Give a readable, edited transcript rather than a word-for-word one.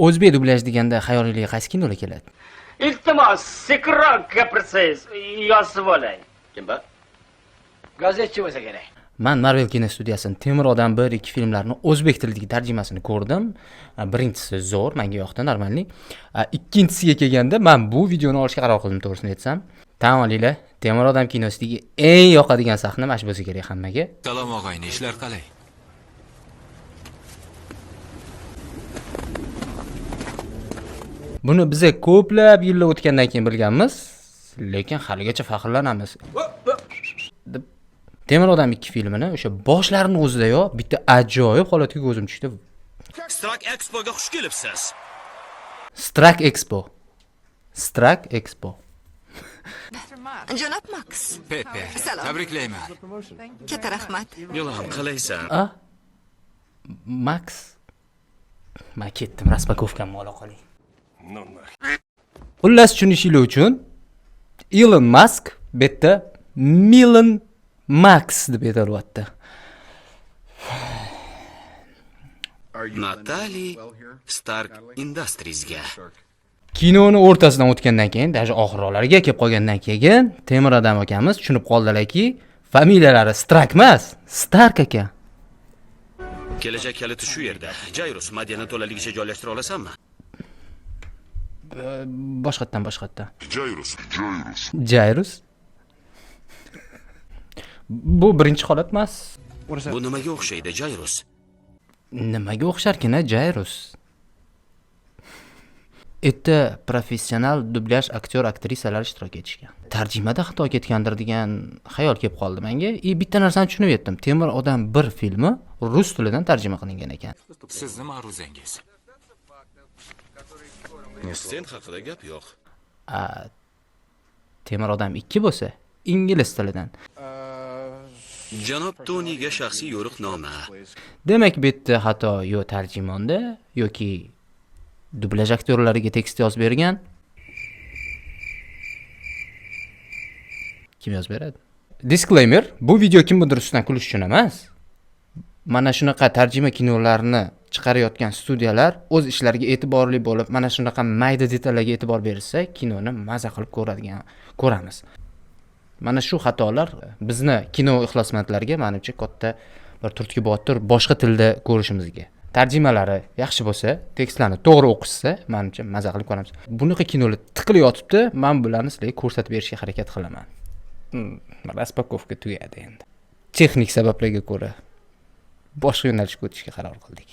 o'zbek dublyaj deganda xayolingizga qaysi kinolar keladi? Iltimos, sekinroq gapirsangiz, yozib olay. Kim bu? Gazetchi bo'lsa kerak. Men Marvel kinostudiyasining Temir odam 1-2 filmlarini o'zbek tilidagi tarjimasini ko'rdim. Birinchisi zo'r, menga yoqdi, normalniy. Ikkinchisiga kelganda men bu videoni olishga qaror qildim, to'g'risini aytsam. Tan olinglar, Temir odam kinosidagi eng yoqadigan sahna mana shu bo'lsa kerak hammaga. Salom og'ayni, ishlar qalay? Buni biz ko'plab yillar o'tgandan keyin bilganmiz, lekin haligacha faxrlanamiz. Temir odam 2 filmini o'sha boshlarini o'zidayoq bitta ajoyib holatga ko'zim tushdi. Strak Expo'ga xush kelibsiz. Strak Expo. Strak Expo. Janob Max. Pepe, Salom. tabriklayman. Katta rahmat. Yo'lam, qalaysan? Max. Men ketdim, raspakovkamni ola qoling. Xullas tushunishinglar uchun Elon Musk bitta Milan Max deb aytilyapti. Natali Stark Industries'ga. Kinoni o'rtasidan o'tgandan keyin, даже oxirlariga kelib qolgandan keyin Temir odam akamiz tushunib qoldilarki, familiyalari Stark emas, Stark aka. Kelajak kaliti shu yerda. Jayrus, Madiyani to'laligicha joylashtira olasanmi? Boshqatdan. Jayrus. Bu birinchi holat emas. Bu nimaga o'xshaydi, Jayrus? Nimaga o'xsharkina Jayrus? Etta professional dublyaj aktyor-aktrisalar ishtirok etishgan. Tarjimada xato ketgandir degan xayol kelib qoldi menga. Bitta narsani tushunib yetdim. Temir odam 1 filmi rus tilidan tarjima qilingan ekan. Sizni ma'ruzangiz. Sen haqida gap yo'q. Temir odam 2 bo'lsa, ingliz tilidan. Janob Toniga shaxsiy yo'riqnoma. Demak, bitta xato yo tarjimonda yoki dublyaj aktyorlariga tekst yozib bergan. Kim yozib beradi? Disclaimer, bu video kimdir ustidan kulish uchun emas. Mana shunaqa tarjima kinolarni chiqarayotgan studiyalar o'z ishlariga e'tiborli bo'lib, mana shunaqa mayda detallarga e'tibor bersa, kinoni maza qilib ko'ramiz. Mana shu xatolar bizni kino ixlosmandlariga menimcha katta bir turtki bo'tir boshqa tilda ko'rishimizga. Tarjimalari yaxshi bo'lsa, tekstlarni to'g'ri o'qishsa, menimcha maza qilib ko'ramiz. Bunaqa kinolar tiqilib yotibdi, men bularni sizlarga ko'rsatib berishga harakat qilaman. Raspakovka tugadi endi. Texnik sabablarga ko'ra boshqa yo'nalishga o'tishga qaror qildik.